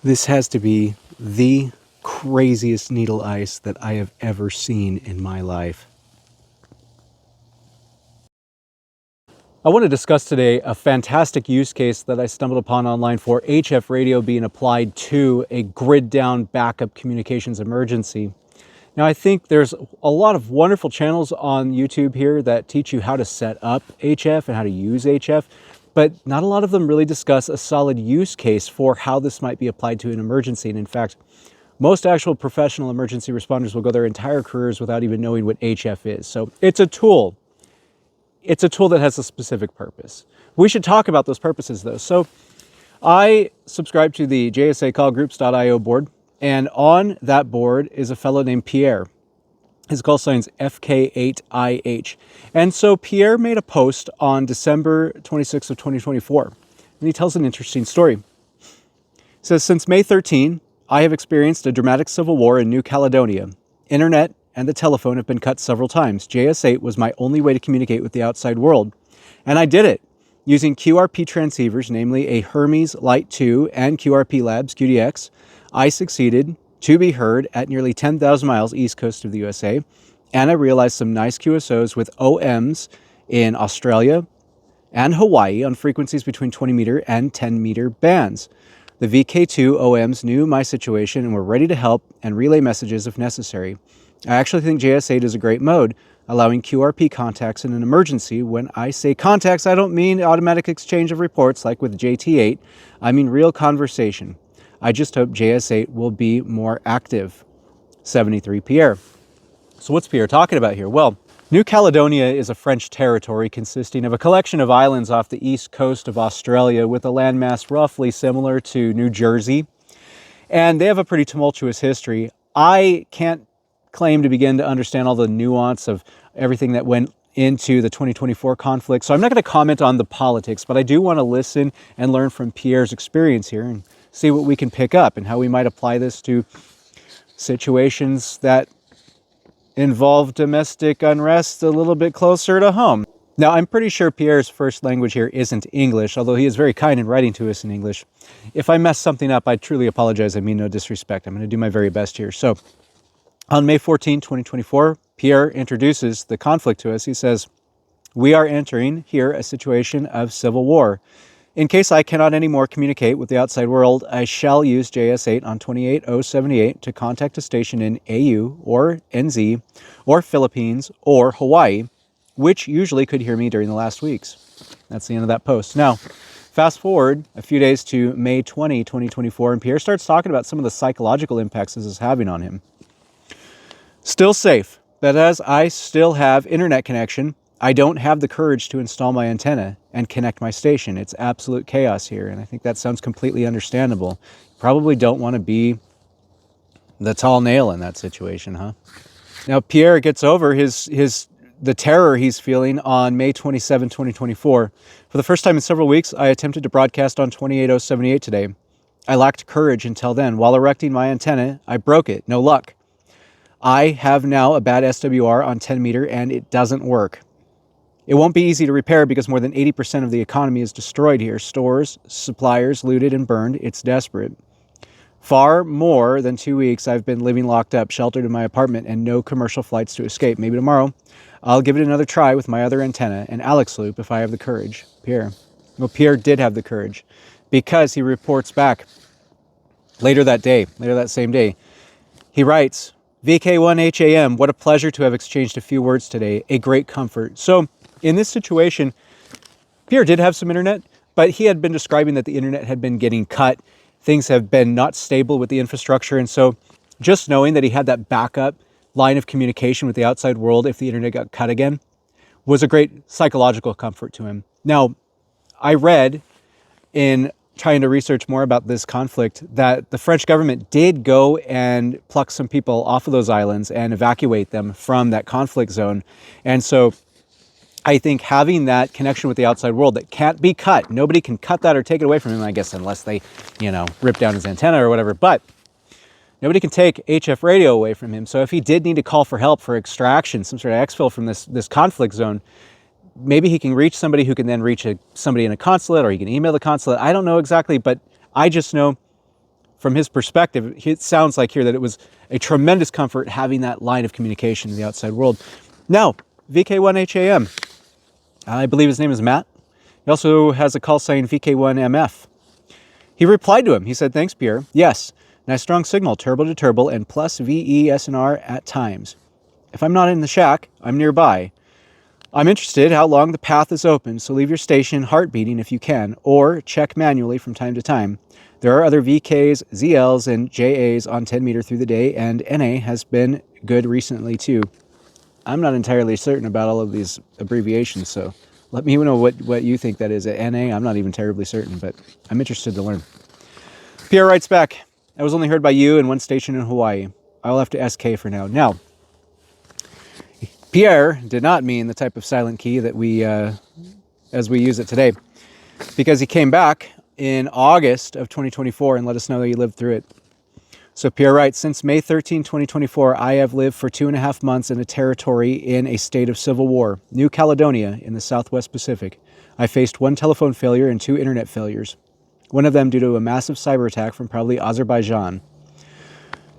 This has to be the craziest needle ice that I have ever seen in my life. I want to discuss today a fantastic use case that I stumbled upon online for HF radio being applied to a grid down backup communications emergency. Now, I think there's a lot of wonderful channels on YouTube here that teach you how to set up HF and how to use HF, but not a lot of them really discuss a solid use case for how this might be applied to an emergency. And in fact, most actual professional emergency responders will go their entire careers without even knowing what HF is. So it's a tool. It's a tool that has a specific purpose. We should talk about those purposes though. So I subscribe to the JSA callgroups.io board, and on that board is a fellow named Pierre. His call sign's FK8IH. And so Pierre made a post on December 26th of 2024, and he tells an interesting story. He says, since May 13, I have experienced a dramatic civil war in New Caledonia. Internet and the telephone have been cut several times. JS8 was my only way to communicate with the outside world. And I did it using QRP transceivers, namely a Hermes Light 2 and QRP Labs QDX. I succeeded to be heard at nearly 10,000 miles east coast of the USA. And I realized some nice QSOs with OMs in Australia and Hawaii on frequencies between 20 meter and 10 meter bands. The VK2 OMs knew my situation and were ready to help and relay messages if necessary. I actually think JS8 is a great mode, allowing QRP contacts in an emergency. When I say contacts, I don't mean automatic exchange of reports like with JT8. I mean real conversation. I just hope JS8 will be more active. 73 Pierre. So what's Pierre talking about here? Well, New Caledonia is a French territory consisting of a collection of islands off the east coast of Australia with a landmass roughly similar to New Jersey. And they have a pretty tumultuous history. I can't claim to begin to understand all the nuance of everything that went into the 2024 conflict. So I'm not going to comment on the politics, but I do want to listen and learn from Pierre's experience here and see what we can pick up and how we might apply this to situations that involve domestic unrest a little bit closer to home. Now, I'm pretty sure Pierre's first language here isn't English, although he is very kind in writing to us in English. If I mess something up, I truly apologize. I mean no disrespect. I'm going to do my very best here. So, on May 14, 2024, Pierre introduces the conflict to us. He says, we are entering here a situation of civil war. In case I cannot anymore communicate with the outside world, I shall use JS8 on 28078 to contact a station in AU or NZ or Philippines or Hawaii, which usually could hear me during the last weeks. That's the end of that post. Now, fast forward a few days to May 20, 2024, and Pierre starts talking about some of the psychological impacts this is having on him. Still safe, but as I still have internet connection, I don't have the courage to install my antenna and connect my station. It's absolute chaos here, and I think that sounds completely understandable. Probably don't want to be the tall nail in that situation, huh? Now, Pierre gets over the terror he's feeling on May 27, 2024. For the first time in several weeks, I attempted to broadcast on 28078 today. I lacked courage until then. While erecting my antenna, I broke it. No luck. I have now a bad SWR on 10 meter and it doesn't work. It won't be easy to repair because more than 80% of the economy is destroyed here. Stores, suppliers looted and burned. It's desperate. Far more than 2 weeks I've been living locked up, sheltered in my apartment, and no commercial flights to escape. Maybe tomorrow I'll give it another try with my other antenna and Alex loop if I have the courage. Pierre. Well, Pierre did have the courage because he reports back later that same day. He writes, VK1HAM, what a pleasure to have exchanged a few words today. A great comfort. So in this situation, Pierre did have some internet, but he had been describing that the internet had been getting cut. Things have been not stable with the infrastructure. And so just knowing that he had that backup line of communication with the outside world if the internet got cut again was a great psychological comfort to him. Now, I read in trying to research more about this conflict that the French government did go and pluck some people off of those islands and evacuate them from that conflict zone. And so I think having that connection with the outside world that can't be cut, nobody can cut that or take it away from him, I guess, unless they, rip down his antenna or whatever, but nobody can take HF radio away from him. So if he did need to call for help for extraction, some sort of exfil from this conflict zone, maybe he can reach somebody who can then reach somebody in a consulate, or he can email the consulate. I don't know exactly, but I just know from his perspective, it sounds like here that it was a tremendous comfort having that line of communication in the outside world. Now, VK1HAM, I believe his name is Matt. He also has a call sign VK1MF. He replied to him. He said, "Thanks, Pierre. Yes, nice strong signal, turbo to turbo, and plus VESNR at times. If I'm not in the shack, I'm nearby. I'm interested how long the path is open, so leave your station heart beating if you can, or check manually from time to time. There are other VKs, ZLs, and JAs on 10 meter through the day, and NA has been good recently too." I'm not entirely certain about all of these abbreviations, so let me know what you think that is. At NA, I'm not even terribly certain, but I'm interested to learn. Pierre writes back, "I was only heard by you and one station in Hawaii. I'll have to SK for now." Now, Pierre did not mean the type of silent key that we, as we use it today, because he came back in August of 2024 and let us know that he lived through it. So Pierre writes, "Since May 13, 2024, I have lived for 2.5 months in a territory in a state of civil war, New Caledonia in the Southwest Pacific. I faced 1 telephone failure and 2 internet failures, one of them due to a massive cyber attack from probably Azerbaijan.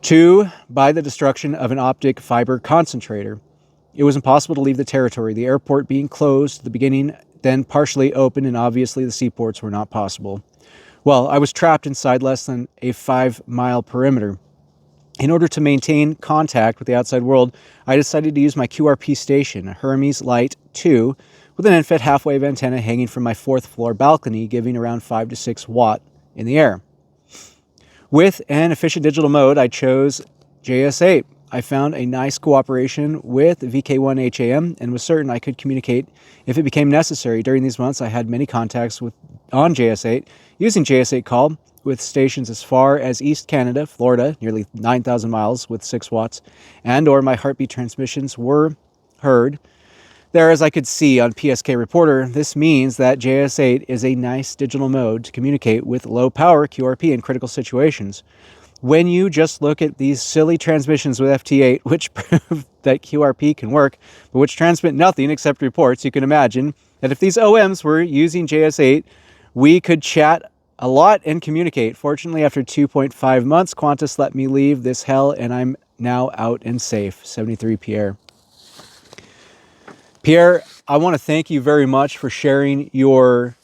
2, by the destruction of an optic fiber concentrator. It was impossible to leave the territory, the airport being closed at the beginning, then partially open, and obviously the seaports were not possible. Well, I was trapped inside less than a 5-mile perimeter. In order to maintain contact with the outside world, I decided to use my QRP station, a Hermes Light 2, with an end-fed half-wave antenna hanging from my 4th floor balcony, giving around 5 to 6 watt in the air. With an efficient digital mode, I chose JS8. I found a nice cooperation with VK1HAM and was certain I could communicate if it became necessary. During these months, I had many contacts on JS8 using JS8 call with stations as far as East Canada, Florida, nearly 9,000 miles with 6 watts, and/or my heartbeat transmissions were heard there, as I could see on PSK Reporter. This means that JS8 is a nice digital mode to communicate with low-power QRP in critical situations. When you just look at these silly transmissions with FT8, which prove that QRP can work, but which transmit nothing except reports, you can imagine that if these OMs were using JS8, we could chat a lot and communicate. Fortunately, after 2.5 months, Qantas let me leave this hell, and I'm now out and safe." 73 Pierre. Pierre, I want to thank you very much for sharing your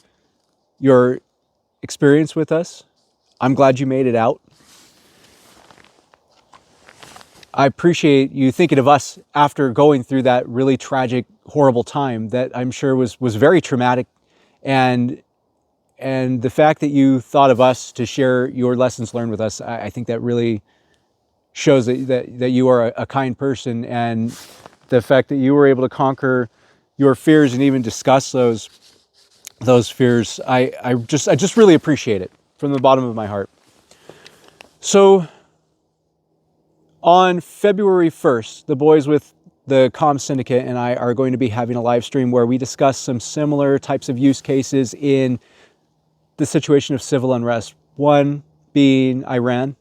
experience with us. I'm glad you made it out. I appreciate you thinking of us after going through that really tragic, horrible time that I'm sure was very traumatic. And the fact that you thought of us to share your lessons learned with us, I think that really shows that you are a kind person, and the fact that you were able to conquer your fears and even discuss those fears, I just really appreciate it from the bottom of my heart. So on February 1st, the boys with the Comm Syndicate and I are going to be having a live stream where we discuss some similar types of use cases in the situation of civil unrest. One being Iran,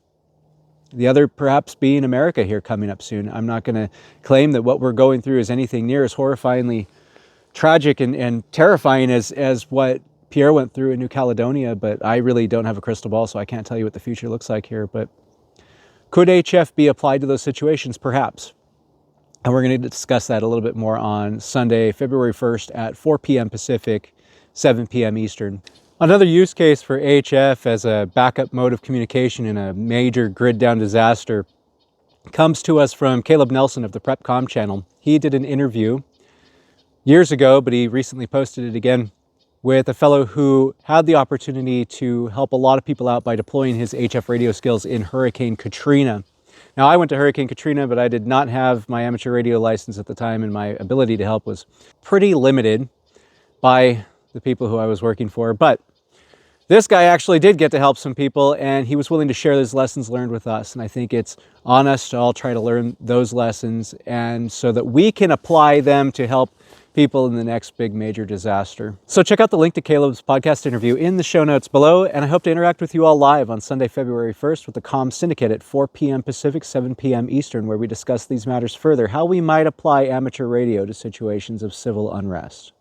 the other perhaps being America here coming up soon. I'm not going to claim that what we're going through is anything near as horrifyingly tragic and terrifying as what Pierre went through in New Caledonia, but I really don't have a crystal ball, so I can't tell you what the future looks like here. But could HF be applied to those situations? Perhaps. And we're going to discuss that a little bit more on Sunday, February 1st at 4 p.m. Pacific, 7 p.m. Eastern. Another use case for HF as a backup mode of communication in a major grid down disaster comes to us from Caleb Nelson of the PrepCom channel. He did an interview years ago, but he recently posted it again, with a fellow who had the opportunity to help a lot of people out by deploying his HF radio skills in Hurricane Katrina. Now, I went to Hurricane Katrina, but I did not have my amateur radio license at the time, and my ability to help was pretty limited by the people who I was working for. But this guy actually did get to help some people, and he was willing to share his lessons learned with us. And I think it's on us to all try to learn those lessons, and so that we can apply them to help people in the next big major disaster. So check out the link to Caleb's podcast interview in the show notes below, and I hope to interact with you all live on Sunday, February 1st with the Comm Syndicate at 4 p.m. Pacific, 7 p.m. Eastern, where we discuss these matters further, how we might apply amateur radio to situations of civil unrest.